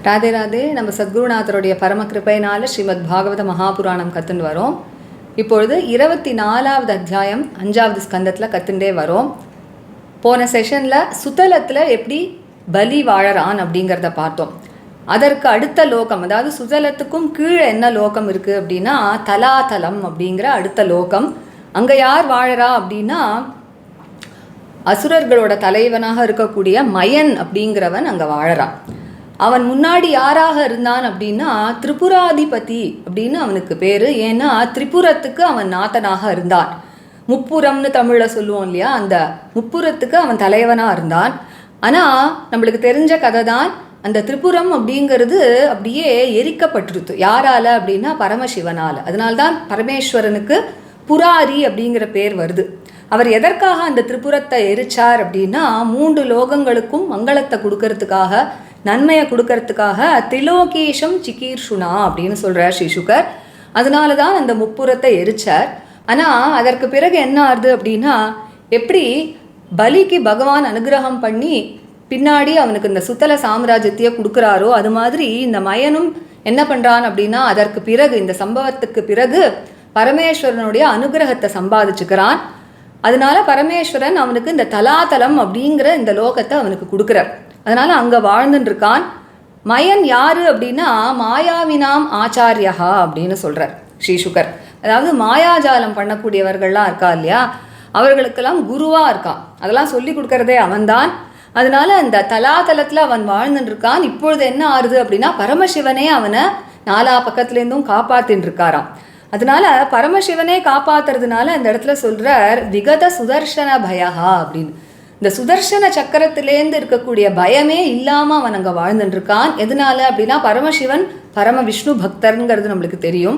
ராதே ராதே. நம்ம சத்குருநாதருடைய பரம கிருபையினால ஸ்ரீமத் பாகவத மகாபுராணம் கற்றுண்டு வரோம். இப்பொழுது 24வது அத்தியாயம் 5வது ஸ்கந்தத்தில் கற்றுண்டே வரோம். போன செஷனில் சுதலத்தில் எப்படி பலி வாழறான் அப்படிங்கிறத பார்த்தோம். அதற்கு அடுத்த லோகம், அதாவது சுதலத்துக்கும் கீழே என்ன லோகம் இருக்குது அப்படின்னா தலாதலம் அப்படிங்கிற அடுத்த லோகம். அங்கே யார் வாழறா அப்படின்னா அசுரர்களோட தலைவனாக இருக்கக்கூடிய மயன் அப்படிங்கிறவன் அங்கே வாழறான். அவன் முன்னாடி யாராக இருந்தான் அப்படின்னா திரிபுராதிபதி அப்படின்னு அவனுக்கு பேர். ஏன்னா திரிபுரத்துக்கு அவன் நாதனாக இருந்தான். முப்புரம்னு தமிழில் சொல்லுவோம் இல்லையா, அந்த முப்புரத்துக்கு அவன் தலைவனாக இருந்தான். ஆனால் நம்மளுக்கு தெரிஞ்ச கதை தான், அந்த திரிபுரம் அப்படிங்கிறது அப்படியே எரிக்கப்பட்டிருது. யாரால அப்படின்னா பரமசிவனால். அதனால்தான் பரமேஸ்வரனுக்கு புராரி அப்படிங்கிற பேர் வருது. அவர் எதற்காக அந்த திரிபுரத்தை எரிச்சார் அப்படின்னா 3 லோகங்களுக்கும் மங்களத்தை கொடுக்கறதுக்காக, நன்மையை கொடுக்கறதுக்காக திலோகேஷம் சிகீர்ஷுனா அப்படின்னு சொல்கிறார் ஸ்ரீசுகர். அதனால தான் அந்த முப்புரத்தை எரிச்சார். ஆனால் அதற்கு பிறகு என்ன ஆகுது அப்படின்னா, எப்படி பலிக்கு பகவான் அனுகிரகம் பண்ணி பின்னாடி அவனுக்கு இந்த சுத்தல சாம்ராஜ்யத்தையே கொடுக்குறாரோ, அது மாதிரி இந்த மயனும் என்ன பண்ணுறான் அப்படின்னா அதற்கு பிறகு, இந்த சம்பவத்துக்கு பிறகு பரமேஸ்வரனுடைய அனுகிரகத்தை சம்பாதிச்சுக்கிறான். அதனால பரமேஸ்வரன் அவனுக்கு இந்த தலாதலம் அப்படிங்கிற இந்த லோகத்தை அவனுக்கு கொடுக்குறார். அதனால அங்கே வாழ்ந்துட்டு இருக்கான். மயன் யாரு அப்படின்னா மாயாவினாம் ஆச்சாரியா அப்படின்னு சொல்றார் ஸ்ரீசுகர். அதாவது மாயாஜாலம் பண்ணக்கூடியவர்கள்லாம் இருக்கா இல்லையா, அவர்களுக்கெல்லாம் குருவா இருக்கான். அதெல்லாம் சொல்லி கொடுக்கறதே அவன்தான். அதனால இந்த தலாதலத்தில் அவன் வாழ்ந்துட்டு இருக்கான். இப்பொழுது என்ன ஆறுது அப்படின்னா பரமசிவனே அவனை 4 பக்கத்துலேருந்தும் காப்பாத்தின்னு இருக்காராம். அதனால பரமசிவனே காப்பாத்துறதுனால இந்த இடத்துல சொல்றார் விகத சுதர்சன பயஹா அப்படின்னு. இந்த சுதர்சன சக்கரத்திலேருந்து இருக்கக்கூடிய பயமே இல்லாமல் அவன் அங்கே வாழ்ந்துட்டு இருக்கான். எதனால அப்படின்னா பரமசிவன் பரம விஷ்ணு பக்தருங்கிறது நம்மளுக்கு தெரியும்.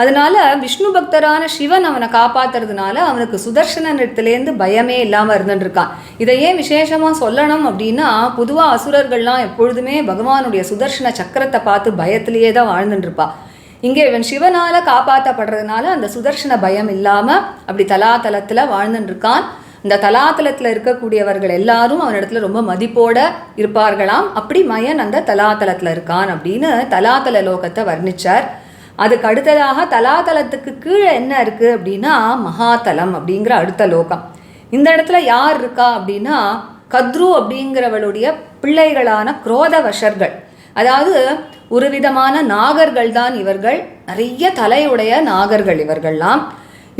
அதனால விஷ்ணு பக்தரான சிவன் அவனை காப்பாத்துறதுனால அவனுக்கு சுதர்சனத்திலேருந்து பயமே இல்லாமல் இருந்துட்டு இருக்கான். இதை ஏன் விசேஷமாக சொல்லணும் அப்படின்னா, பொதுவாக அசுரர்கள்லாம் எப்பொழுதுமே பகவானுடைய சுதர்சன சக்கரத்தை பார்த்து பயத்திலேயே தான் வாழ்ந்துட்டு இருப்பா. இங்கே இவன் சிவனால காப்பாற்றப்படுறதுனால அந்த சுதர்சன பயம் இல்லாமல் அப்படி தலாதலத்தில் வாழ்ந்துட்டு இருக்கான். இந்த தலாதலத்தில் இருக்கக்கூடியவர்கள் எல்லாரும் அவனிடத்துல ரொம்ப மதிப்போட இருப்பார்களாம். அப்படி மயன் அந்த தலாதலத்தில் இருக்கான் அப்படின்னு தலாதல லோகத்தை வர்ணிச்சார். அதுக்கு அடுத்ததாக தலாதலத்துக்கு கீழே என்ன இருக்குது அப்படின்னா மகாதலம் அப்படிங்கிற அடுத்த லோகம். இந்த இடத்துல யார் இருக்கா அப்படின்னா கத்ரு அப்படிங்கிறவளுடைய பிள்ளைகளான குரோதவசர்கள். அதாவது ஒரு விதமான நாகர்கள் தான் இவர்கள். நிறைய தலையுடைய நாகர்கள் இவர்கள்லாம்.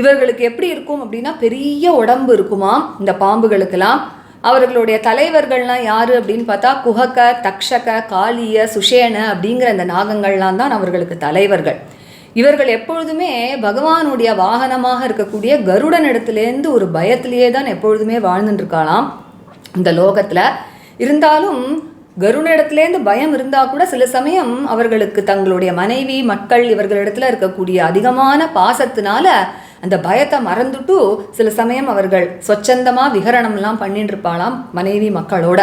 இவர்களுக்கு எப்படி இருக்கும் அப்படின்னா பெரிய உடம்பு இருக்குமாம் இந்த பாம்புகளுக்கெல்லாம். அவர்களுடைய தலைவர்கள்லாம் யாரு அப்படின்னு பார்த்தா குஹக, தக்ஷக, காளிய, சுஷேன அப்படிங்கிற இந்த நாகங்கள்லாம் தான் அவர்களுக்கு தலைவர்கள். இவர்கள் எப்பொழுதுமே பகவானுடைய வாகனமாக இருக்கக்கூடிய கருடன் இடத்துலேருந்து ஒரு பயத்திலேயே தான் எப்பொழுதுமே வாழ்ந்துட்டு இருக்காளாம் இந்த லோகத்தில். இருந்தாலும் கருடனிடத்துலேருந்து பயம் இருந்தால் கூட சில சமயம் அவர்களுக்கு தங்களுடைய மனைவி மக்கள் இவர்களிடத்துல இருக்கக்கூடிய அதிகமான பாசத்தினால அந்த பயத்தை மறந்துட்டு சில சமயம் அவர்கள் சொச்சந்தமாக விகரணம்லாம் பண்ணிட்டு இருப்பாளாம் மனைவி மக்களோட.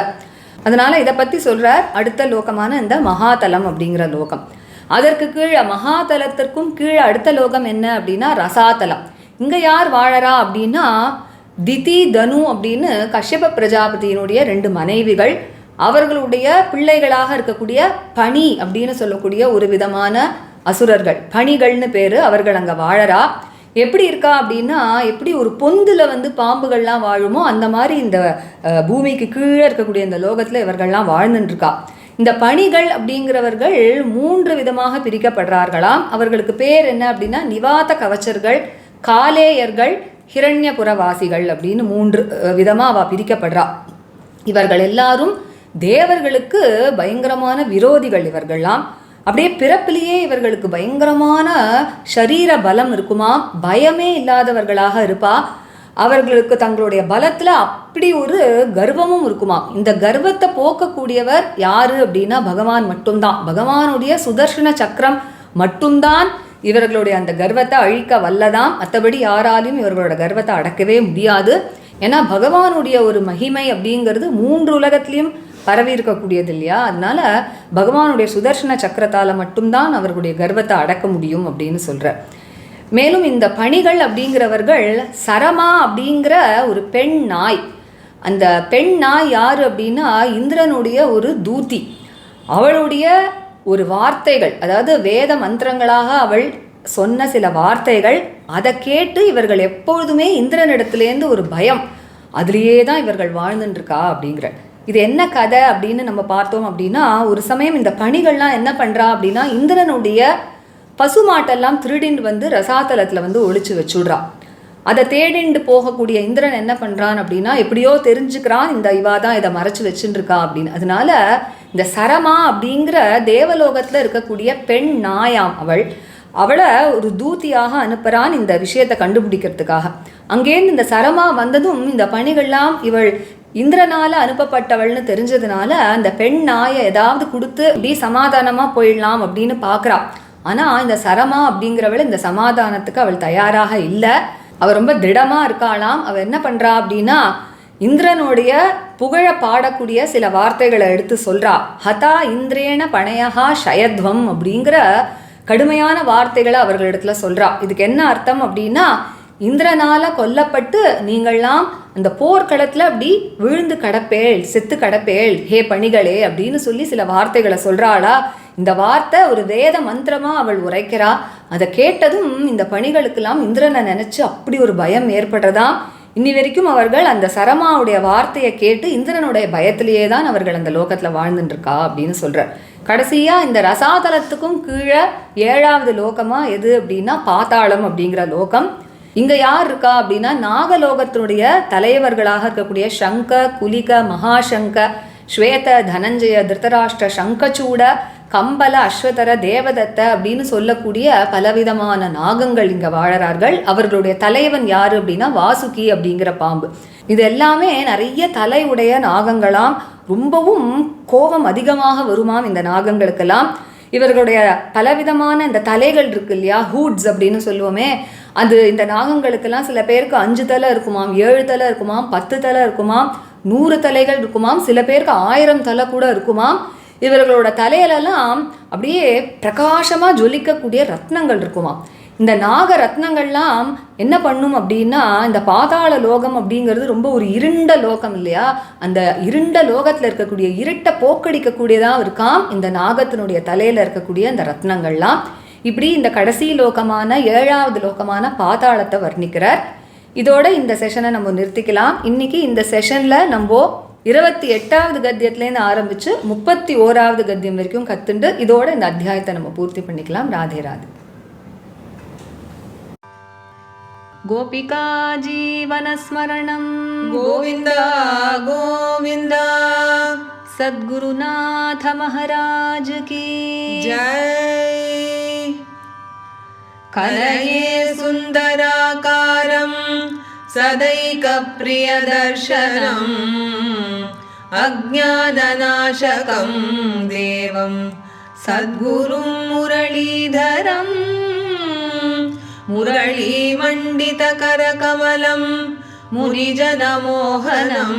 அதனால இதை பற்றி சொல்கிறார் அடுத்த லோகமான இந்த மகாதலம் அப்படிங்கிற லோகம். அதற்கு கீழே மகாதலத்திற்கும் கீழே அடுத்த லோகம் என்ன அப்படின்னா ரசாதலம். இங்கே யார் வாழறா அப்படின்னா திதி தனு அப்படின்னு கஷ்யப பிரஜாபதியினுடைய 2 மனைவிகள், அவர்களுடைய பிள்ளைகளாக இருக்கக்கூடிய பனி அப்படின்னு சொல்லக்கூடிய ஒரு விதமான அசுரர்கள், பனிகள்னு பேர். அவர்கள் அங்கே வாழறா. எப்படி இருக்கா அப்படின்னா எப்படி ஒரு பொந்தில் பாம்புகள்லாம் வாழுமோ அந்த மாதிரி இந்த பூமிக்கு கீழே இருக்கக்கூடிய இந்த லோகத்தில் இவர்கள்லாம் வாழ்ந்துட்டுருக்கா. இந்த பனிகள் அப்படிங்கிறவர்கள் 3 விதமாக பிரிக்கப்படுறார்களாம். அவர்களுக்கு பேர் என்ன அப்படின்னா நிவாத கவச்சர்கள், காலேயர்கள், ஹிரண்யபுரவாசிகள் அப்படின்னு 3 விதமாக அவள் பிரிக்கப்படுறா. இவர்கள் எல்லாரும் தேவர்களுக்கு பயங்கரமான விரோதிகள். இவர்கள்லாம் அப்படியே பிறப்பிலேயே இவர்களுக்கு பயங்கரமான ஷரீர பலம் இருக்குமா, பயமே இல்லாதவர்களாக இருப்பா. அவர்களுக்கு தங்களுடைய பலத்தில் அப்படி ஒரு கர்வமும் இருக்குமா. இந்த கர்வத்தை போக்கக்கூடியவர் யாரு அப்படின்னா பகவான் மட்டும்தான். பகவானுடைய சுதர்சன சக்கரம் மட்டும்தான் இவர்களுடைய அந்த கர்வத்தை அழிக்க வல்லதாம். மற்றபடி யாராலையும் இவர்களோட கர்வத்தை அடக்கவே முடியாது. ஏன்னா பகவானுடைய ஒரு மகிமை அப்படிங்கிறது 3 உலகத்திலையும் பரவி இருக்கக்கூடியது இல்லையா. அதனால பகவானுடைய சுதர்சன சக்கரத்தால் மட்டும்தான் அவர்களுடைய கர்வத்தை அடக்க முடியும் அப்படின்னு சொல்கிறார். மேலும் இந்த பணிகள் அப்படிங்கிறவர்கள் சரமா அப்படிங்கிற ஒரு பெண் நாய். அந்த பெண் நாய் யார் அப்படின்னா இந்திரனுடைய ஒரு தூதி. அவளுடைய ஒரு வார்த்தைகள், அதாவது வேத மந்திரங்களாக அவள் சொன்ன சில வார்த்தைகள், அதை கேட்டு இவர்கள் எப்பொழுதுமே இந்திரனிடத்துலேருந்து ஒரு பயம், அதுலேயே தான் இவர்கள் வாழ்ந்துட்டுருக்கா அப்படிங்கிற. இது என்ன கதை அப்படின்னு நம்ம பார்த்தோம் அப்படின்னா, ஒரு சமயம் இந்த பணிகள்லாம் என்ன பண்ணுறா அப்படின்னா, இந்திரனுடைய பசுமாட்டெல்லாம் திருடின்னு வந்து ரசாதலத்தில் வந்து ஒழிச்சு வச்சுடுறா. அதை தேடிண்டு போகக்கூடிய இந்திரன் என்ன பண்ணுறான் அப்படின்னா, எப்படியோ தெரிஞ்சுக்கிறான் இந்த இவா தான் இதை மறைச்சு வச்சுருக்கா அப்படின்னு. அதனால இந்த சரமா அப்படிங்கிற தேவலோகத்தில் இருக்கக்கூடிய பெண் நாயாம் அவளை ஒரு தூத்தியாக அனுப்புகிறான் இந்த விஷயத்தை கண்டுபிடிக்கிறதுக்காக. அங்கேருந்து இந்த சரமா வந்ததும் இந்த பணிகள்லாம் இவள் இந்திரனால அனுப்பப்பட்டவள்னு தெரிஞ்சதுனால அந்த பெண் நாயை ஏதாவது கொடுத்து இப்படி சமாதானமாக போயிடலாம் அப்படின்னு பார்க்குறா. ஆனால் இந்த சரமா அப்படிங்கிறவள் இந்த சமாதானத்துக்கு அவள் தயாராக இல்லை. அவள் ரொம்ப திடமாக இருக்காளாம். அவள் என்ன பண்ணுறா அப்படின்னா, இந்திரனுடைய புகழ பாடக்கூடிய சில வார்த்தைகளை எடுத்து சொல்கிறா. ஹதா இந்திரேன பணையஹா ஷயத்வம் அப்படிங்கிற கடுமையான வார்த்தைகளை அவர்களிடத்துல சொல்கிறா. இதுக்கு என்ன அர்த்தம் அப்படின்னா, இந்திரனால கொல்லப்பட்டு நீங்கள்லாம் அந்த போர்க்களத்தில் அப்படி விழுந்து கடப்பேள், செத்து கடப்பேள், ஹே பணிகளே அப்படின்னு சொல்லி சில வார்த்தைகளை சொல்கிறாளா. இந்த வார்த்தை ஒரு வேத மந்திரமாக அவள் உரைக்கிறா. அதை கேட்டதும் இந்த பணிகளுக்கெல்லாம் இந்திரனை நினச்சி அப்படி ஒரு பயம் ஏற்படுறதா. இன்னி வரைக்கும் அவர்கள் அந்த சரமாவுடைய வார்த்தையை கேட்டு இந்திரனுடைய பயத்திலேயே தான் அவர்கள் அந்த லோகத்தில் வாழ்ந்துட்டுருக்கா அப்படின்னு சொல்கிறார். கடைசியாக இந்த ரசாதலத்துக்கும் கீழே 7வது லோகமாக எது அப்படின்னா பாதாளம் அப்படிங்கிற லோகம். இங்கே யார் இருக்கா அப்படின்னா, நாகலோகத்தினுடைய தலைவர்களாக இருக்கக்கூடிய சங்க, குலிக, மகாசங்க, ஸ்வேத, தனஞ்சய, திருதராஷ்டிர, சங்கச்சூட, கம்பல, அஸ்வதர, தேவதத்த அப்படின்னு சொல்லக்கூடிய பலவிதமான நாகங்கள் இங்கே வாழறார்கள். அவர்களுடைய தலைவன் யார் அப்படின்னா வாசுகி அப்படிங்கிற பாம்பு. இது எல்லாமே நிறைய தலை உடைய நாகங்களாம். ரொம்பவும் கோபம் அதிகமாக வருமாம் இந்த நாகங்களுக்கெல்லாம். இவர்களுடைய பலவிதமான இந்த தலைகள் இருக்கு இல்லையா, ஹூட்ஸ் அப்படின்னு சொல்லுவோமே, அது இந்த நாகங்களுக்கெல்லாம் சில பேருக்கு 5 தலை இருக்குமாம், 7 தலை இருக்குமாம், 10 தலை இருக்குமாம், 100 தலைகள் இருக்குமாம், சில பேருக்கு 1000 தலை கூட இருக்குமாம். இவர்களோட தலையிலெல்லாம் அப்படியே பிரகாசமாக ஜொலிக்கக்கூடிய ரத்னங்கள் இருக்குமாம். இந்த நாக ரத்னங்கள்லாம் என்ன பண்ணும் அப்படின்னா, இந்த பாதாள லோகம் அப்படிங்கிறது ரொம்ப ஒரு இருண்ட லோகம் இல்லையா, அந்த இருண்ட லோகத்தில் இருக்கக்கூடிய இருட்டை போக்கடிக்கக்கூடியதாக இருக்காம் இந்த நாகத்தினுடைய தலையில் இருக்கக்கூடிய அந்த ரத்னங்கள்லாம். இப்படி இந்த கடைசி லோகமான 7வது லோகமான பாதாளத்தை வர்ணிக்கிறார். இதோட இந்த செஷனை நம்ம நிறுத்திக்கலாம். இன்னைக்கு இந்த செஷனில் நம்ம 28வது கத்தியத்துலேருந்து ஆரம்பித்து 31வது கத்தியம் வரைக்கும் கற்றுண்டு இதோட இந்த அத்தியாயத்தை நம்ம பூர்த்தி பண்ணிக்கலாம். ராதே ராதே. गोपिका जीवनस्मरणं गोविन्द गोविन्द सद्गुरुनाथ महाराज की जय। कलये सुन्दराकारं सदैकप्रियदर्शनम् अज्ञाननाशकं देवं सद्गुरुं मुरलीधरम् मुरलीमण्डितकरकमलं मुनिजनमोहनं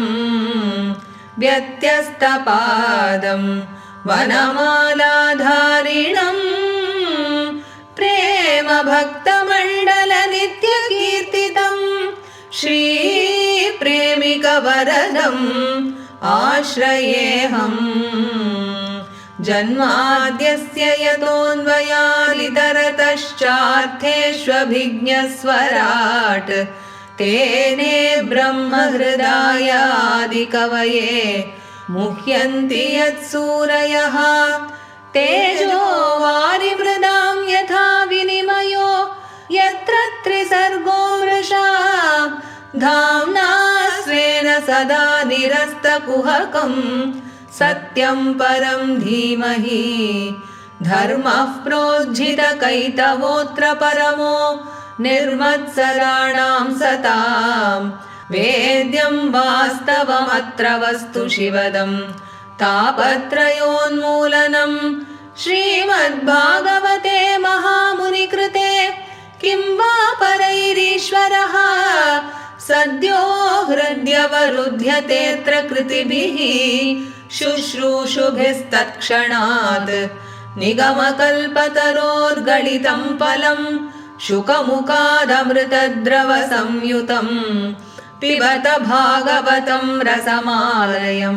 व्यत्यस्तपादं वनमालाधारिणं प्रेमभक्तमण्डलनित्यकीर्तितं श्रीप्रेमिकवरदम् आश्रयेऽहम्। जन्माद्यस्य यतोऽन्वयादितरतश्चार्थेष्वभिज्ञस्वराट् तेने ब्रह्महृदायादिकवये मुह्यन्ति यत्सूरयः तेजो वारिमृदां यथा विनिमयो यत्र त्रिसर्गो मृषा धाम्ना स्वेन सदा निरस्तकुहकम् सत्यं परं धीमहि धर्मः प्रोज्झितकैतवोऽत्र परमो निर्मत्सराणां सतां वेद्यं वास्तवमत्र वस्तु शिवदं तापत्रयोन्मूलनं श्रीमद्भागवते महामुनिकृते किं वा परैरीश्वरः सद्यो हृद्यवरुध्यतेऽत्र कृतिभिः शुश्रूषुभिस्तत्क्षणात् निगमकल्पतरोर्गलितं फलं शुकमुखादमृतद्रवसंयुतं पिबत भागवतं रसमालयं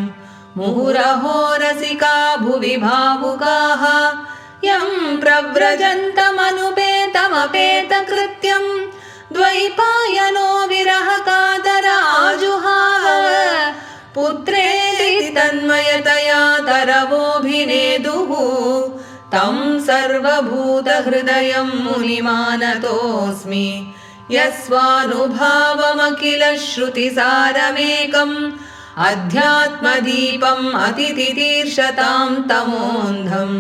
मुहुरहो रसिका भुवि भावुकाः यं प्रव्रजन्तमनुपेतमपेतकृत्यं द्वैपायनो विरहकातराजुहाव पुत्रेति तन्मयतया तरवोऽभिनेदुः तं सर्वभूतहृदयं मुनिमानतोऽस्मि यस्वानुभावमखिल श्रुतिसारमेकम् अध्यात्मदीपम् अतितितीर्षतां तमोऽन्धम्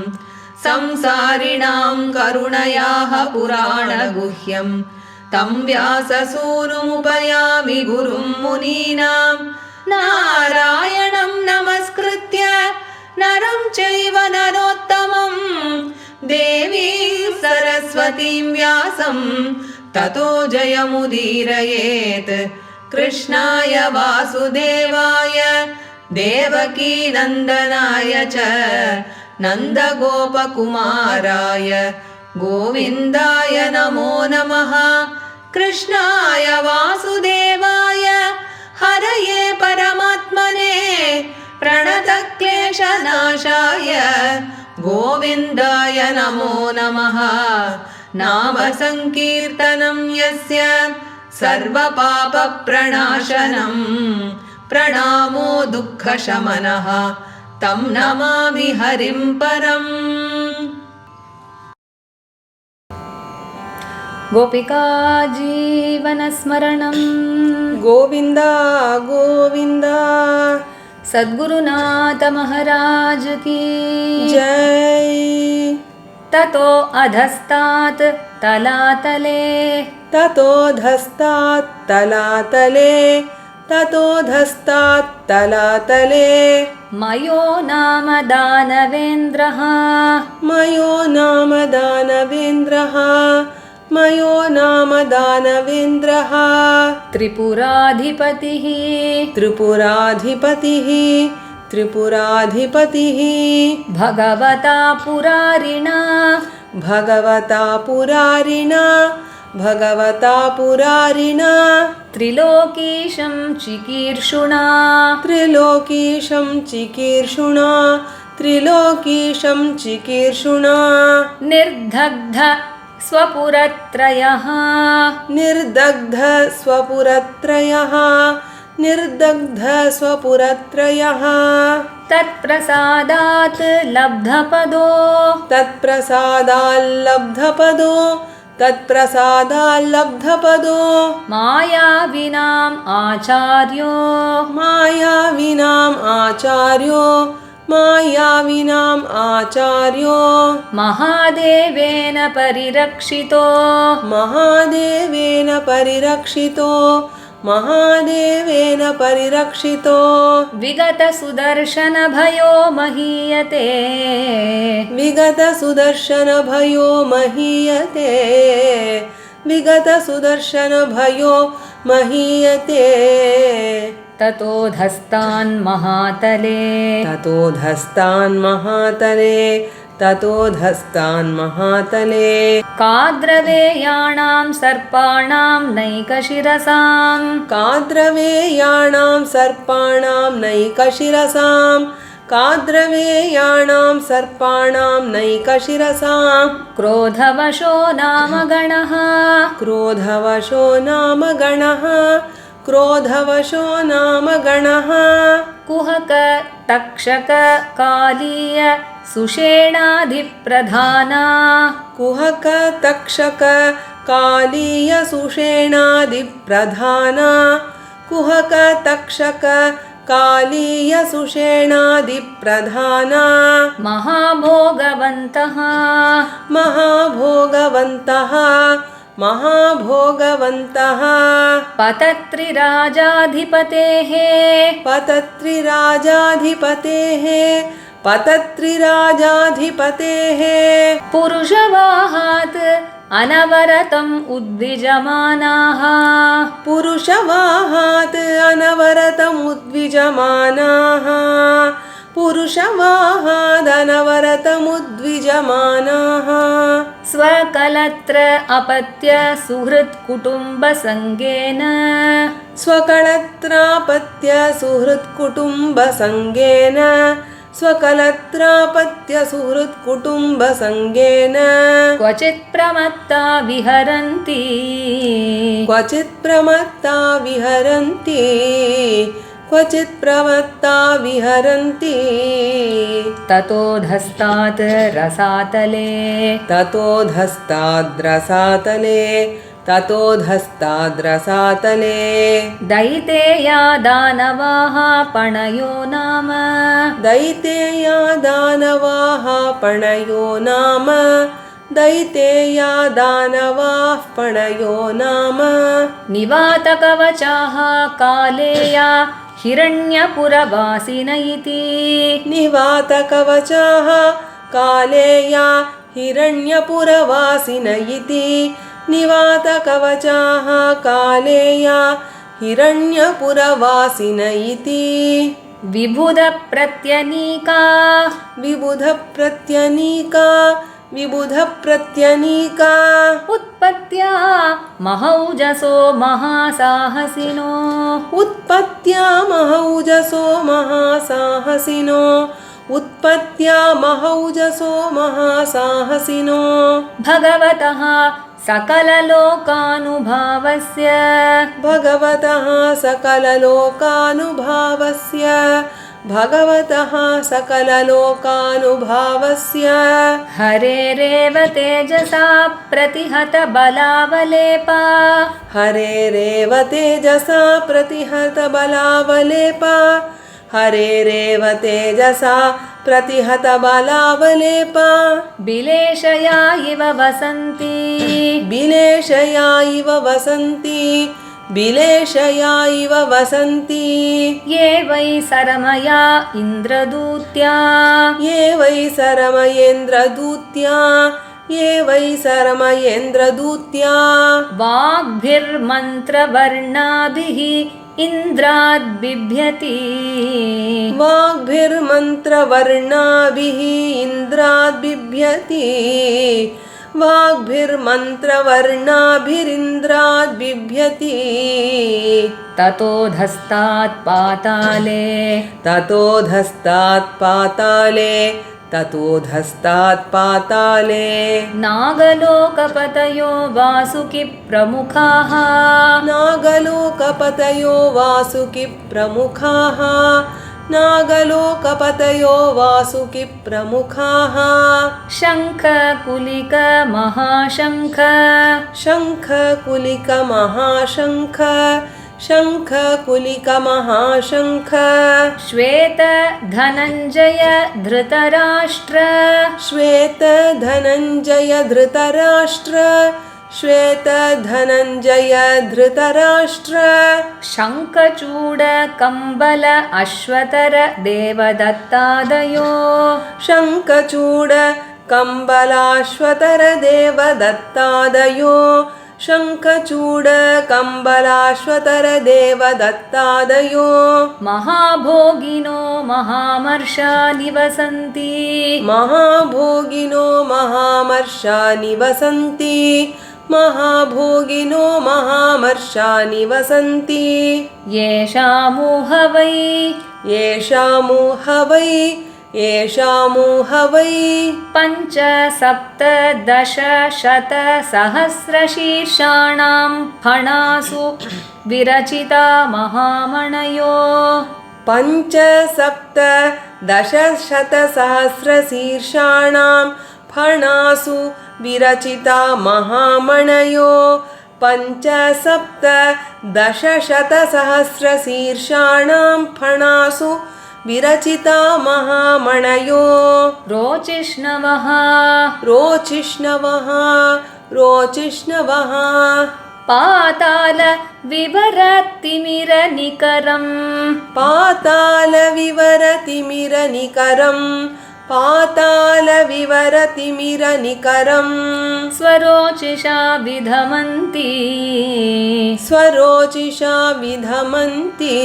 संसारिणां करुणयाः पुराणगुह्यं तं व्याससूनुमुपयामि गुरुं मुनीनां नारायणं नमस्कृत्य नरं चैव नरोत्तमं देवीं सरस्वतीं व्यासं ततो जयमुदीरयेत् कृष्णाय वासुदेवाय देवकीनन्दनाय च नन्दगोपकुमाराय गोविन्दाय नमो नमः कृष्णाय वासुदेवाय हरये परमात्मने प्रणतक्लेशनाशाय गोविन्दाय नमो नमः नाम संकीर्तनं यस्य सर्वपापप्रणाशनं प्रणामो दुःखशमनः तं नमामि हरिं परम्। गोपिका जीवनस्मरणं गोविन्द गोविन्द सद्गुरुनाथ महाराज की जय। ततो अधस्तात् तलातले ततोऽधस्तात् तलातले ततोऽधस्तात् तलातले मयो नाम दानवेन्द्रः मयो नाम दानवेन्द्रः मयो नाम दानवेन्द्रः त्रिपुराधिपतिः त्रिपुराधिपतिः त्रिपुराधिपतिः भगवता पुरारिणा भगवता पुरारिणा भगवता पुरारिणा त्रिलोकीशं चिकीर्षुणा त्रिलोकीशं चिकीर्षुणा त्रिलोकीशं चिकीर्षुणा निर्दग्ध स्वपुरत्रयः निर्दग्ध स्वपुरत्रयः निर्दग्ध स्वपुरत्रयः तत्प्रसादात् लब्धपदो तत्प्रसादाल्लब्धपदो तत्प्रसादाल्लब्धपदो मायाविनाम् आचार्यो मायाविनाम् आचार्यो मायाविनाम् आचार्यो महादेवेन परिरक्षितो महादेवेन परिरक्षितो महादेवेन परिरक्षितो विगतसुदर्शनभयो महीयते विगतसुदर्शनभयो महीयते विगतसुदर्शनभयो महीयते ततोऽधस्तान् महातले ततोऽधस्तान् महातले ततोऽधस्तान् महातले काद्रवेयाणां सर्पाणां नैकशिरसां काद्रवेयाणां सर्पाणां नैकशिरसां काद्रवेयाणां सर्पाणां नैकशिरसां क्रोधवशो नाम गणः क्रोधवशो नाम गणः क्रोधवशो नाम गणः कुहक तक्षक कालीय सुषेणाधिप्रधाना कुहक तक्षक कालीय सुषेणादिप्रधाना कुहक तक्षक कालीय सुषेणादिप्रधाना महाभोगवन्तः महाभोगवन्तः महाभोगवन्तः पतत्रिराजाधिपतेः पतत्रिराजाधिपतेः पतत्रिराजाधिपतेः पुरुषवाहात् अनवरतम् उद्विजमानाः पुरुषवाहात् अनवरतमुद्विजमानाः पुरुषवाहादनवरतमुद्विजमानाः स्वकलत्र अपत्य सुहृत्कुटुम्बसङ्गेन स्वकलत्रापत्य सुहृत्कुटुम्बसङ्गेन स्वकलत्रापत्यसुहृत्कुटुम्बसङ्गेन क्वचित् प्रमत्ता विहरन्ति क्वचित् प्रमत्ता विहरन्ति क्वचित् प्रमत्ता विहरन्ति ततोऽधस्तात् रसातले ततोऽधस्ताद्रसातले दैतेया दानवाः पणयो नाम दैतेया दानवाः पणयो नाम दैतेया दानवाः पणयो नाम निवातकवचाः कालेया हिरण्यपुरवासिन इति निवातकवचाः कालेया हिरण्यपुरवासिन इति निवातकवचाः कालेया हिरण्यपुरवासिन इति विबुधप्रत्यनीका विबुधप्रत्यनीका उत्पत्त्या महौजसो महासाहसिनो उत्पत्त्या महौजसो महासाहसिनो उत्पत्त्या महौजसो महासाहसिनो भगवतः सकललोकानुभावस्य भगवतः सकललोकानुभावस्य भगवतः सकललोकानुभावस्य हरेरेव तेजसा प्रतिहत बलावलेपा हरेरेव तेजसा प्रतिहत बलावलेपा हरेरेव तेजसा प्रतिहत बलावलेपा बिलेशया इव वसन्ति बिलेशया इव वसन्ति बिलेशया इव वसन्ति ये वै सरमया इन्द्रदूत्या ये वै सरमयेन्द्रदूत्या ये वै सरमयेन्द्रदूत्या वाग्भिर्मन्त्रवर्णाभिः इन्द्राद्बिभ्यति वाग्भिर्मन्त्रवर्णाभिः इन्द्राद्बिभ्यति वाग्भिर्मन्त्रवर्णाभिरिन्द्राद्बिभ्यति ततोऽधस्तात् पाताले ततोऽधस्तात् पाताले ततोऽधस्तात् पाताले नागलोकपतयो वासुकि प्रमुखाः नागलोकपतयो वासुकि प्रमुखाः नागलोकपतयो वासुकि प्रमुखाः शङ्खकुलिक महाशङ्ख शङ्खकुलिक महाशङ्ख शङ्खकुलिक महाशङ्ख श्वेत धनञ्जय धृतराष्ट्र श्वेत धनञ्जय धृतराष्ट्र श्वेत धनञ्जय धृतराष्ट्र शङ्खचूड कम्बल अश्वतर देवदत्तादयो शङ्खचूड कम्बलाश्वतर देवदत्तादयो शङ्खचूड कम्बलाश्वतर देवदत्तादयो महाभोगिनो महामर्षा निवसन्ति महाभोगिनो महामर्षा निवसन्ति महाभोगिनो महामर्षा निवसन्ति येषामोह वै येषामोह वै पञ्च सप्त दश शत सहस्रशीर्षाणां फणासु विरचिता महामणयो पञ्च सप्त दश शत सहस्रशीर्षाणां फणासु विरचिता महामणयो पञ्च सप्त दश शत सहस्रशीर्षाणां फणासु विरचिता महामणयो रोचिष्णवः रोचिष्णवः पाताल विवरतिमिरनिकरं पातालविवरतिमिरनिकरं स्वरोचिषा विधमन्ति स्वरोचिषा विधमन्ति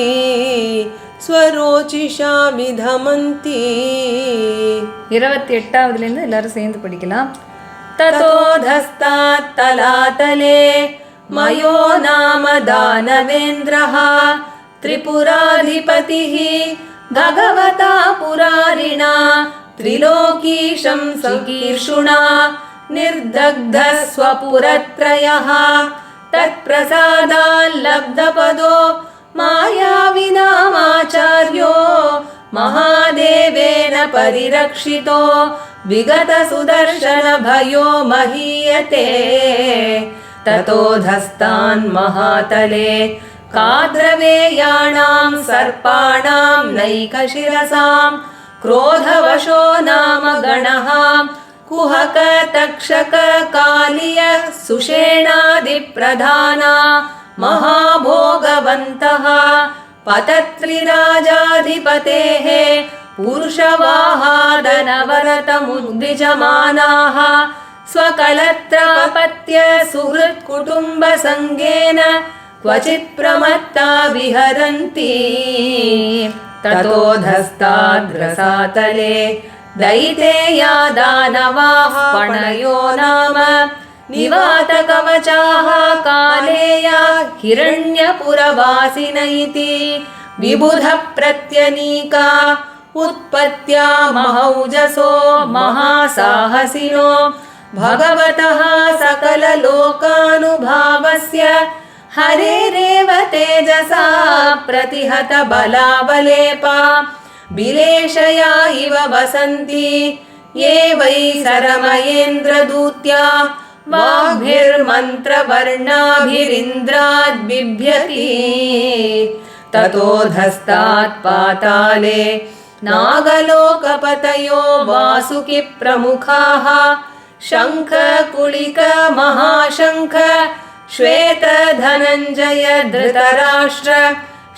28வதுலேருந்து எல்லாரும் சேர்ந்து படிக்கலாம். ततोऽधस्तात् तलातले मयो नाम दानवेन्द्रः त्रिपुराधिपतिः भगवता पुरारिणा त्रिलोकीशं चिकीर्षुणा निर्दग्धस्वपुरत्रयः तत्प्रसादाल्लब्धपदो मायाविनामाचार्यो महादेवेन परिरक्षितो विगतसुदर्शनभयो महीयते ततोऽधस्तान् महातले काद्रवेयाणां सर्पाणां नैकशिरसां क्रोधवशो नाम गणः कुहक तक्षक कालिय सुषेणादिप्रधाना महाभोगवन्तः पतत्रिराजाधिपतेः पुरुषवाहादनवरतमुद्विजमानाः स्वकलत्रपत्य सुहृत्कुटुम्बसङ्गेन क्वचित् प्रमत्ता विहरन्ति ततोऽधस्ताद्रसातले दयितेया दानवाः पणयो नाम निवातकवचाः कालेया हिरण्यपुरवासिन इति विबुधः प्रत्यनीका उत्पत्त्या महौजसो महासाहसिनो भगवतः सकललोकानुभावस्य हरेरेव तेजसा प्रतिहत बलावलेपा बिलेशया इव वसन्ति ये वै सरमयेन्द्रदूत्या वाग्भिर्मन्त्रवर्णाभिरिन्द्राद्बिभ्यति ततोऽधस्तात् पाताले नागलोकपतयो वासुकि प्रमुखाः शङ्ख कुलिक महाशङ्ख श्वेत धनञ्जय धृतराष्ट्र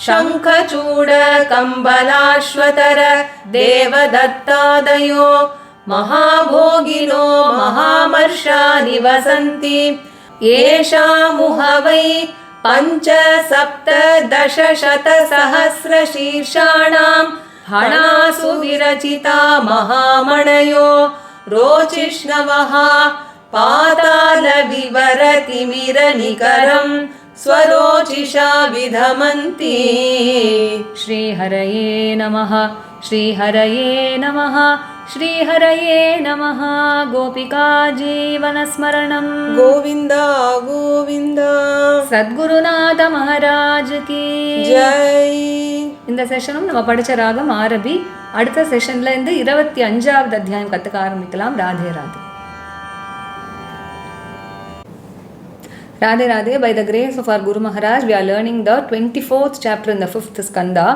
शङ्खचूड कम्बलाश्वतर देवदत्तादयो महाभोगिनो महामर्षा निवसन्ति येषामुह वै 5-7-10-शतसहस्रशीर्षाणां हणासु विरचिता महामणयो रोचिष्णवः पातालविवरतिमिरनिकरं स्वरोचिषा विधमन्ति श्रीहरये नमः श्रीहरये नमः श्रीहरये नमः गोपिका जीवनस्मरणं गोविन्द गोविन्द சத்குருநாத மகாராஜ் கி ஜெய். இந்த செஷனும் நம்ம படிச்ச ராகம் ஆரபி. அடுத்த செஷன்ல இருந்து 25வது அத்தியாயம் கத்துக்க ஆரம்பிக்கலாம். Radhe Radhe. Radhe Radhe, by the grace of our Guru Maharaj, we are learning the 24th chapter in the 5th skanda.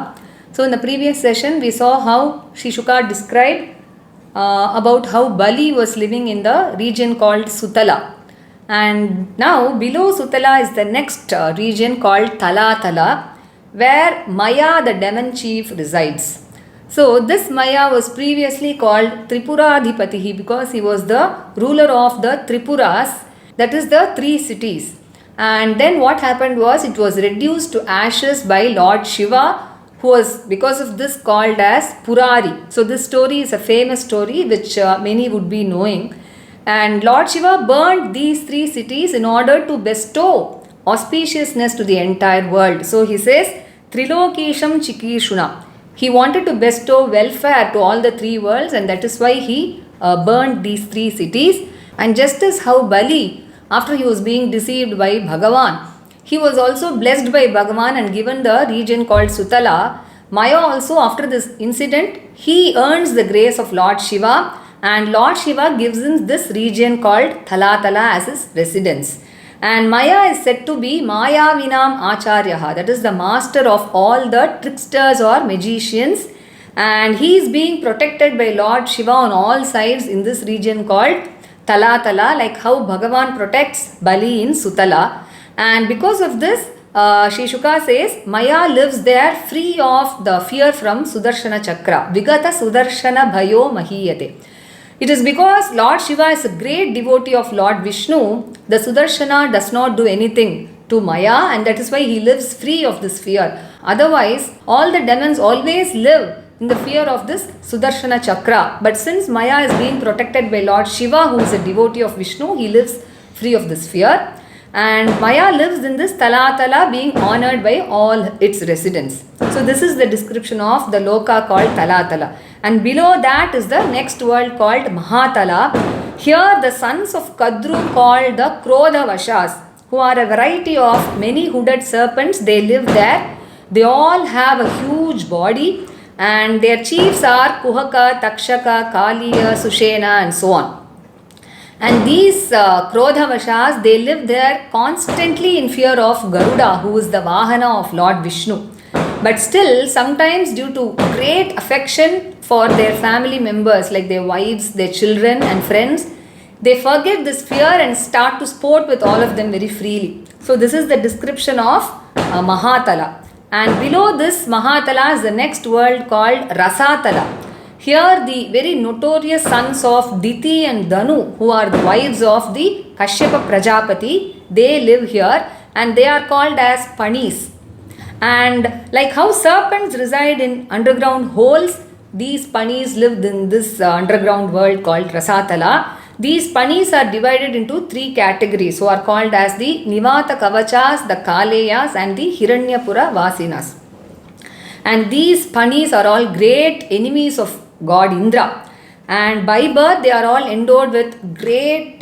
So in the previous session, we saw how Sri Shuka described about how Bali was living in the region called Sutala. And now below Sutala is the next region called Talatala, where Maya, the demon chief, resides. So this Maya was previously called Tripuradhipatihi because he was the ruler of the Tripuras, that is the 3 cities. And then what happened was it was reduced to ashes by Lord Shiva, who was because of this called as Purari. So this story is a famous story which many would be knowing. And Lord Shiva burned these 3 cities in order to bestow auspiciousness to the entire world. So he says Trilokisham Chikishuna. He wanted to bestow welfare to all the 3 worlds, and that is why he burned these 3 cities. And just as how Bali, after he was being deceived by Bhagavan, he was also blessed by Bhagavan and given the region called Sutala. Maya also, after this incident, he earns the grace of Lord Shiva, and Lord Shiva gives him this region called Talatala as his residence. And Maya is said to be Mayavinam Acharyaha, that is the master of all the tricksters or magicians, and he is being protected by Lord Shiva on all sides in this region called Talatala, like how Bhagavan protects Bali in Sutala. And because of this, Sri Shuka says, Maya lives there free of the fear from Sudarshana Chakra. Vigata Sudarshana Bhayo Mahiyate. It is because Lord Shiva is a great devotee of Lord Vishnu, the Sudarshana does not do anything to Maya, and that is why he lives free of this fear. Otherwise, all the demons always live in the fear of this Sudarshana Chakra. But since Maya is being protected by Lord Shiva, who is a devotee of Vishnu, he lives free of this fear. And Maya lives in this Talatala, being honored by all its residents. So this is the description of the loka called Talatala. And below that is the next world called Mahatala. Here the sons of Kadru called the Krodhavashas, who are a variety of many hooded serpents. They live there. They all have a huge body, and their chiefs are Kuhaka, Takshaka, Kaliya, Sushena, and so on. And these Krodhavashas, they live there constantly in fear of Garuda, who is the Vahana of Lord Vishnu. But still, sometimes due to great affection for their family members, like their wives, their children and friends, they forget this fear and start to sport with all of them very freely. So this is the description of Mahatala. And below this Mahatala is the next world called Rasatala. Here the very notorious sons of Diti and Danu, who are the wives of the Kashyapa Prajapati, they live here, and they are called as Panis. And like how serpents reside in underground holes, these Panis lived in this underground world called Rasatala. These Panis are divided into three categories, who are called as the Nivata Kavachas, the Kaleyas, and the Hiranyapura Vasinas. And these Panis are all great enemies of God Indra, and by birth they are all endowed with great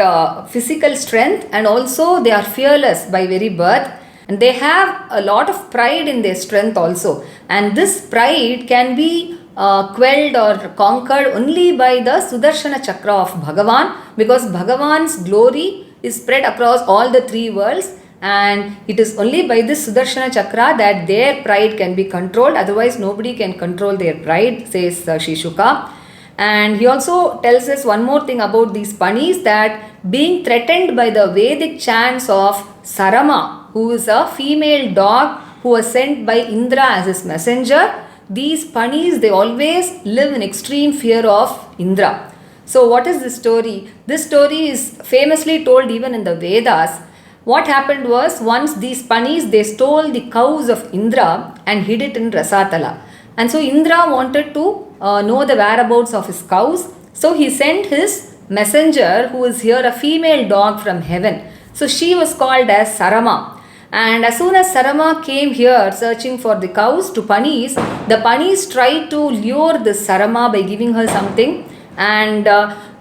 physical strength, and also they are fearless by very birth, and they have a lot of pride in their strength also, and this pride can be quelled or conquered only by the Sudarshana Chakra of Bhagavan, because Bhagavan's glory is spread across all the three worlds, and it is only by this Sudarshana Chakra that their pride can be controlled. Otherwise nobody can control their pride, says Shishuka. And he also tells us one more thing about these Panis, that being threatened by the Vedic chants of Sarama, who is a female dog who was sent by Indra as his messenger, these Panis, they always live in extreme fear of Indra. So what is this story? This story is famously told even in the Vedas. What happened was, once these Panis, they stole the cows of Indra and hid it in Rasatala. And so Indra wanted to know the whereabouts of his cows. So he sent his messenger, who is here a female dog from heaven. So she was called as Sarama. And as soon as Sarama came here searching for the cows to Panis, the Panis tried to lure this Sarama by giving her something. And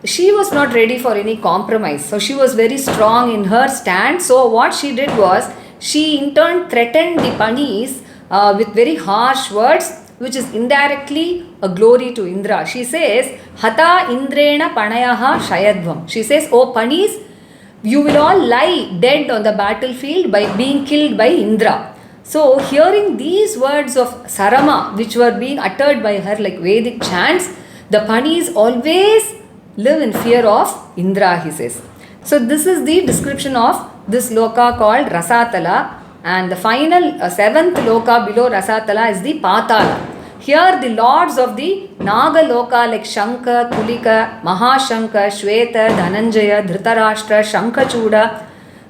she was not ready for any compromise. So she was very strong in her stand. So what she did was, she in turn threatened the Panis with very harsh words, which is indirectly a glory to Indra. She says, Hata Indrena Panayaha Shayadvam. She says, O Panis, you will all lie dead on the battlefield by being killed by Indra. So hearing these words of Sarama, which were being uttered by her like Vedic chants, the Panis always live in fear of Indra, he says. So this is the description of this loka called Rasatala, and the final seventh loka below Rasatala is the Patala. Here the lords of the Naga loka like Shanka, Tulika, Mahashanka, Shweta, Dhananjaya, Dhritarashtra, Shankachuda,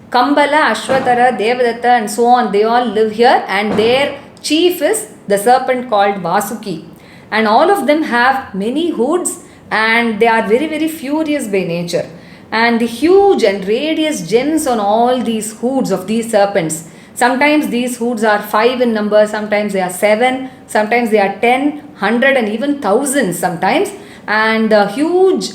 Kambala, Ashwatara, Devadatta, and so on, they all live here, and their chief is the serpent called Vasuki. And all of them have many hoods, and they are very, very furious by nature. And the huge and radius gems on all these hoods of these serpents. Sometimes these hoods are 5 in number, sometimes they are 7, sometimes they are 10, 100 and even thousands sometimes. And the huge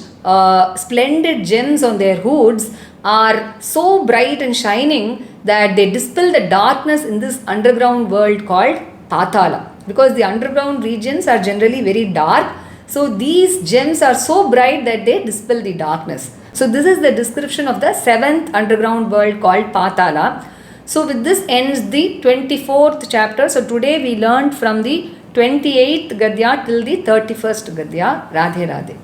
splendid gems on their hoods are so bright and shining that they dispel the darkness in this underground world called Patala. Because the underground regions are generally very dark. So these gems are so bright that they dispel the darkness. So this is the description of the 7th underground world called Patala. So with this ends the 24th chapter. So today we learned from the 28th Gadya till the 31st Gadya. Radhe Radhe.